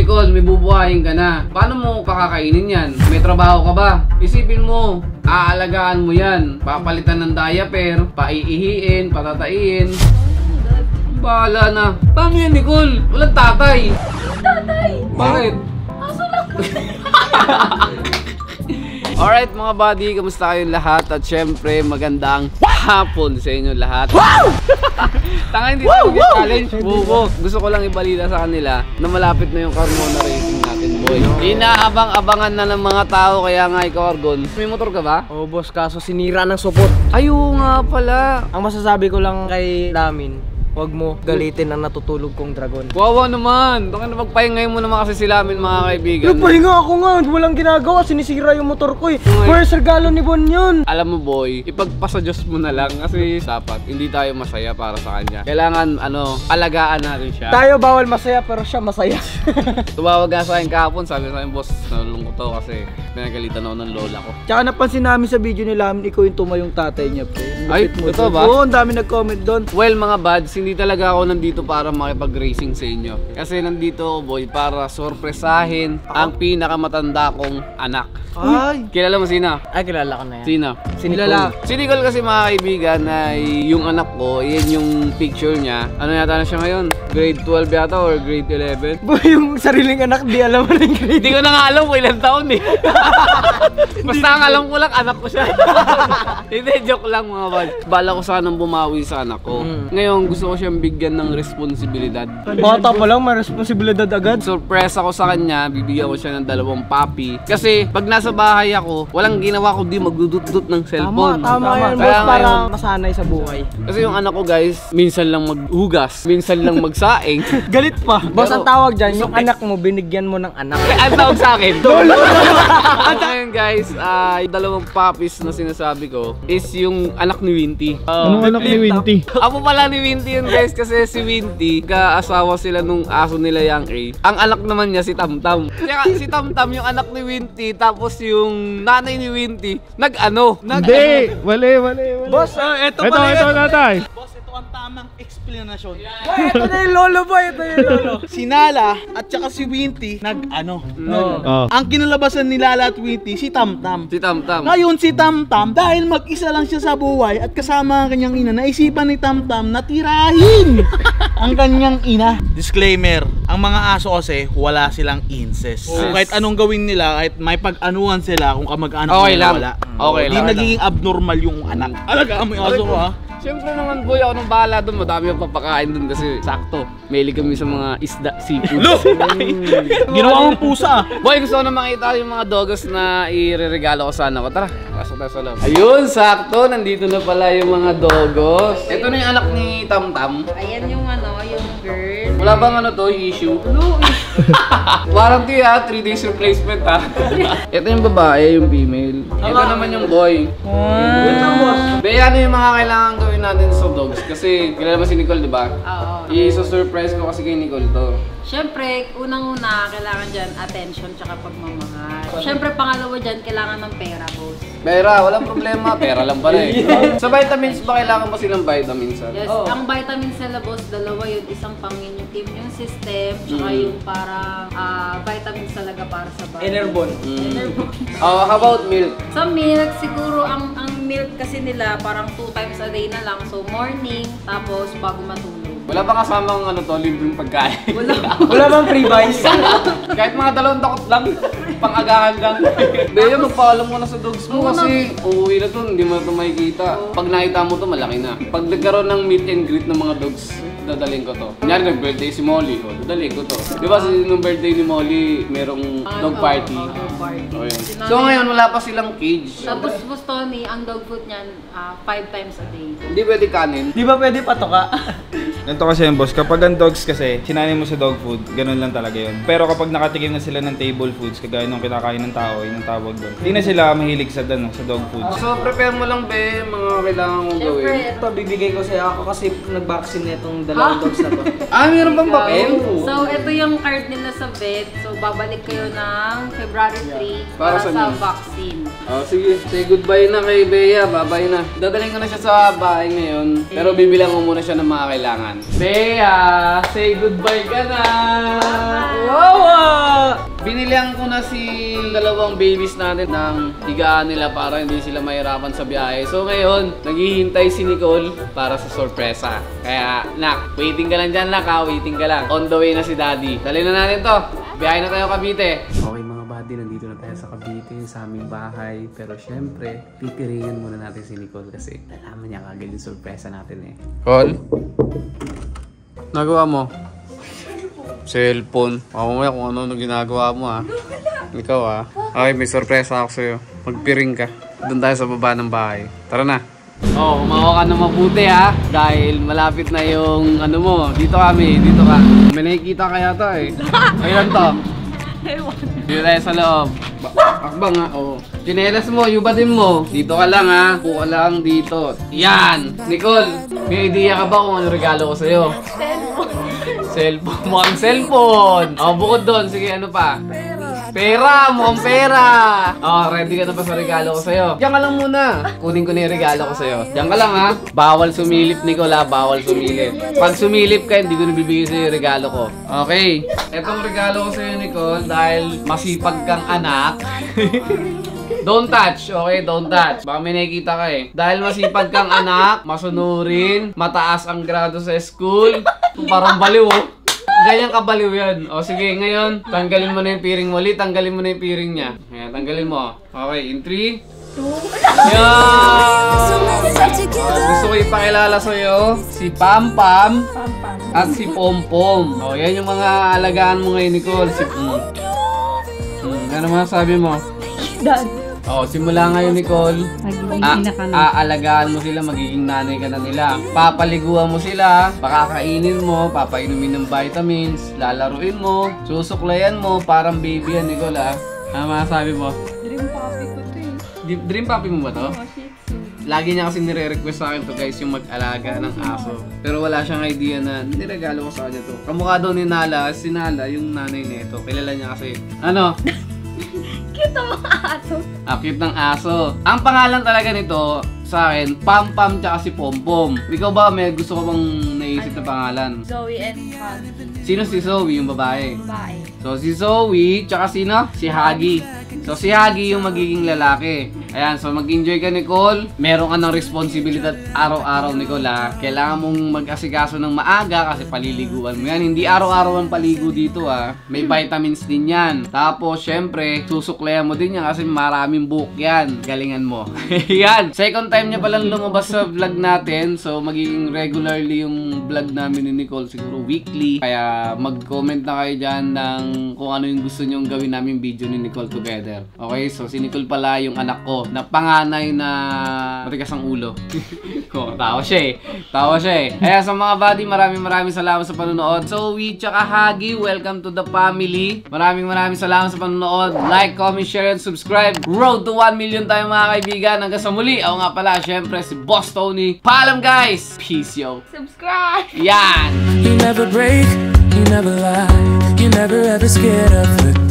Nicole, may bubuhayin ka na. Paano mo pakakainin yan? May trabaho ka ba? Isipin mo, aalagaan mo yan. Papalitan ng diaper, paiihiin, patataiin. Bahala na. Paano yan, Nicole? Walang tatay. Tatay! Bakit? Aso lang. Alright mga buddy, kamusta kayong lahat? At syempre, magandang hapon sa inyo lahat. Wow! Tanga, hindi tayo mag-challenge. Gusto ko lang ibalita sa kanila na malapit na yung Carmona racing natin, boy. Inaabang-abangan na ng mga tao, kaya nga ikaw, Argon. May motor ka ba? Oo, boss, kaso sinira ng supot. Ayaw nga pala. Ang masasabi ko lang kay Lamin, huwag mo galitin ang natutulog kong dragon. Wawa naman. Tanga na magpahingay mo naman kasi sila amin, mga kaibigan. Nagpahinga ako nga, walang ginagawa, sinisira yung motor ko eh. First regalo ni Bon yun. Alam mo boy, ipagpasa Diyos mo na lang kasi dapat hindi tayo masaya para sa kanya. Kailangan alagaan natin siya. Tayo bawal masaya pero siya masaya. Tumawag nga sa akin kahapon, sabi sa akin, boss, nalulungkot ako kasi pinagalitan ako ng lola ko. Tsaka napansin namin sa video ni Lamin, ikaw yung tumayong tatay niya, pre. Ay, totoo ba? Oo, ang dami nag-comment doon. Well mga buds, hindi talaga ako nandito para makipag-racing sa inyo. Kasi nandito ako boy para sorpresahin ang pinakamatanda kong anak. Ay! Kilala mo sino? Ay, kilala ko na yan. Sino? Si Nicole. Si Nicole kasi mga kaibigan ay yung anak ko, yan yung picture niya. Ano yata na siya ngayon? Grade 12 yata or grade 11? Boy, yung sariling anak, di alam mo rin grade. Hindi ko na nga alam kung ilang taon eh. Basta ang alam ko lang, anak ko siya. Hindi, joke lang mga bad. Bala ko sanang bumawi sa anak ko. Ngayon, gusto ko siyang bigyan ng responsibilidad. Bata pa lang, may responsibilidad agad. Surprise ako sa kanya, bibigyan ko siya ng 2 puppy. Kasi pag nasa bahay ako, walang ginawa ko di magdudut-dut ng cellphone. Tama yan, boss, para masanay sa buhay. Kasi yung anak ko guys, minsan lang maghugas, minsan lang magsaing. Galit pa. Boss, ang tawag dyan, yung anak mo, binigyan mo ng anak. Ang tawag sa akin. Ngayon guys, yung 2 puppies na sinasabi ko is yung anak ni Winty. Anong anak ni Winty? Ako pala ni Winty yun guys kasi si Winty, kaasawa sila nung aso nila yung A. Ang anak naman niya si Tamtam. Kaya si Tamtam yung anak ni Winty, tapos yung nanay ni Winty, Hindi! Mali. Boss, ito Tatay. Boss, ito ang tamang explanation. boy, ito na yung lolo, boy. Ito yung lolo. Si Nala at saka si Winty Oh. ang kinalabasan ni Lala at Winty, si Tamtam. Si Tamtam. Ngayon si Tamtam, dahil mag-isa lang siya sa buhay at kasama ang kanyang ina, naisipan ni Tamtam na tirahin ang kanyang ina. Disclaimer, ang mga aso kasi wala silang incest. So kahit anong gawin nila, kahit may pag-anuhan sila kung kamag-anak Okay nila lang. wala. Okay Hindi lang. nagiging abnormal yung anak. Alagaan mo yung aso ko ha. Siyempre naman boy, ako nang bahala doon. Madami yung papakain doon kasi sakto. Mahilig kami sa mga isda, seafood. Ginawa mong pusa. Boy, gusto ko na makita yung mga dogos na ireregalo ko sa anak ko. Tara, pasok tayo sa loob. Ayun, sakto. Nandito na pala yung mga dogos. Ito na yung anak ni Tamtam. Ayan yung yung girl. Wala bang issue? Warranty 3 days replacement Ito yung babae, yung female. Ito naman yung boy. Bea, ano yung mga kailangan gawin natin sa dogs? Kasi kilala mo si Nicole, di ba? Oo. I-surprise ko kasi kay Nicole to. Siyempre, unang-una, kailangan dyan attention tsaka pagmamahal. Siyempre, pangalawa dyan, kailangan ng pera, boss. Pera, walang problema. Pera lang pala eh. Sa vitamins ba kailangan mo silang vitamins? Yes, ang vitamins nila, boss, dalawa yun. Isang pang immune system, tsaka yung parang vitamins talaga para sa body. Enerbon. Enerbon. How about milk? Sa milk, siguro ang milk kasi nila parang 2 times a day na lang. So, morning, tapos bago matulog. Wala ba kasamang libreng pagkain? Wala bang free buys? Kahit mga 2 takot lang, pang-agahan lang. Bea, magpaalam mo na sa dogs mo kasi uuwi na to, hindi mo na ito makikita. Pag nakita mo to, malaki na. Pag nagkaroon ng meet and greet ng mga dogs, dadalhin ko to. Kunyari, nag-birthday si Molly, dadalhin ko to. Di ba nung birthday ni Molly, merong dog party? Dog party. Oh, yun. So ngayon, wala pa silang cage. Tapos, boss Tony, ang dog food niyan, 5 times a day. Hindi pwede kanin. Di ba pwede patoka? Ganito kasi yung boss, kapag ang dogs kasi, sinanay mo sa dog food, ganun lang talaga yun. Pero kapag nakatikim na sila ng table foods, kagaya nung kinakain ng tao, yun ang tawag doon. Hindi na sila mahilig sa dog food. So prepare mo lang be, mga kailangan mong gawin. Siyempre, Ito, bibigay ko sa'yo ako kasi nag-vaccine na itong 2 dogs na to. Meron bang papel? So, ito yung card nila sa vet. So, babalik kayo ng February 3 Para para sa sa news. vaccine. Sige, say goodbye na kay Bea, babay na. Dadalhin ko na siya sa bahay ngayon, pero bibilang mo muna siya ng mga kailangan. Bea, say goodbye ka na! Wow! Binilihan ko na si dalawang babies natin ng higaan nila para hindi sila mahirapan sa biyahe. So ngayon, naghihintay si Nicole para sa sorpresa. Kaya, nak, waiting ka lang dyan, nak ha. Waiting ka lang. On the way na si Daddy. Dali na natin to. Biyahe na tayo Cavite. Okay mga buddy, nandito na tayo sa Cavite, sa aming bahay. Pero syempre, pipiringan muna natin si Nicole kasi nalaman niya kagad yung sorpresa natin eh. Cole? Nagawa mo? Cellphone. Mamaya kung ano ginagawa mo ha. Ikaw ha. Okay, may sorpresa ako sa'yo. Magpiring ka. Doon tayo sa baba ng bahay. Tara na. Oh, umawa ka na mabuti ha. Dahil malapit na yung ano mo. Dito kami, dito ka. May nakikita kaya to eh. Ayun to. Dito tayo sa loob. Akbang ha. Oh. Chinelas mo, yubatin mo. Dito ka lang ha. Buka lang dito. Yan. Nicole, may idea ka ba kung ano regalo ko sa'yo? Cellphone. Mukhang cellphone. Oh, bukod doon. Sige, ano pa? Pera. Mukhang pera. Oh, ready ka na pa sa regalo ko sa'yo? Diyan ka lang muna. Kunin ko na yung regalo ko sa'yo. Diyan ka lang ha. Bawal sumilip, Nicole ha. Bawal sumilip. Pag sumilip ka, hindi ko nabibigay sa'yo yung regalo ko. Okay. Etong regalo ko sa'yo, Nicole, dahil masipag kang anak. Don't touch, okay? Don't touch. Baka may nakikita ka eh. Dahil masipag kang anak, masunurin, mataas ang grado sa school. Parang baliw oh. Ganyan kabaliw yan. O sige, ngayon, tanggalin mo na yung piring mo. Ulit, tanggalin mo na yung piring niya. Ayan, tanggalin mo. Okay, in 3. Yan! Gusto ko ipakilala sa'yo si Pam Pam at si Pom Pom. O, yan yung mga alagaan mo ngayon, Nicole. Ano masasabi mo? Dad. Oh, simula ngayon, Nicole, aalagaan mo sila, magiging nanay ka na nila. Papaliguan mo sila, pakakainin mo, papainumin ng vitamins, lalaruin mo, susuklayan mo, parang baby yan, Nicole ha. Ano masasabi mo? Dream puppy ko to eh. Dream puppy mo ba to? Oh, shih tzu. Lagi niya kasi nire-request sa akin to guys, yung mag-alaga ng aso. Pero wala siyang idea na niregalo ko sa kanya to. Kamukha daw ni Nala, si Nala, yung nanay nito. Kilala niya kasi. Ano? Cute ang mga aso. Cute ng aso. Ang pangalan talaga nito sa akin, Pam Pam tsaka si Pom Pom. Ikaw ba may gusto ko bang naisip na pangalan? Zoe and Hug. Sino si Zoe, yung babae? Babae. So si Zoe, tsaka sino? Si Huggy. So si Huggy yung magiging lalaki. Ayan, so mag-enjoy ka, Nicole. Meron ka ng responsibilidad araw-araw, Nicole ha. Kailangan mong mag-asikaso ng maaga kasi paliliguan mo yan. Hindi araw-araw ang paligo dito ha. May vitamins din yan. Tapos, syempre, susuklayan mo din yan kasi maraming buhok yan. Galingan mo. Yan. Second time niya palang lumabas sa vlog natin. So, magiging regularly yung vlog namin ni Nicole. Siguro weekly. Kaya mag-comment na kayo dyan ng kung ano yung gusto nyong gawin namin video ni Nicole together. Okay, so si Nicole pala yung anak ko na panganay na matigas ang ulo. Oh, tawa siya eh. Tawa siya eh. Kaya sa mga buddy, maraming salamat sa panonood. So, we tsaka Huggy, welcome to the family. Maraming salamat sa panonood. Like, comment, share, and subscribe. Road to 1 million tayo mga kaibigan. Hanggang sa muli. Ako nga pala, syempre, si Boss Tony. Paalam guys! Peace yo! Subscribe! Yan! You never break, you never lie, you never ever scared of the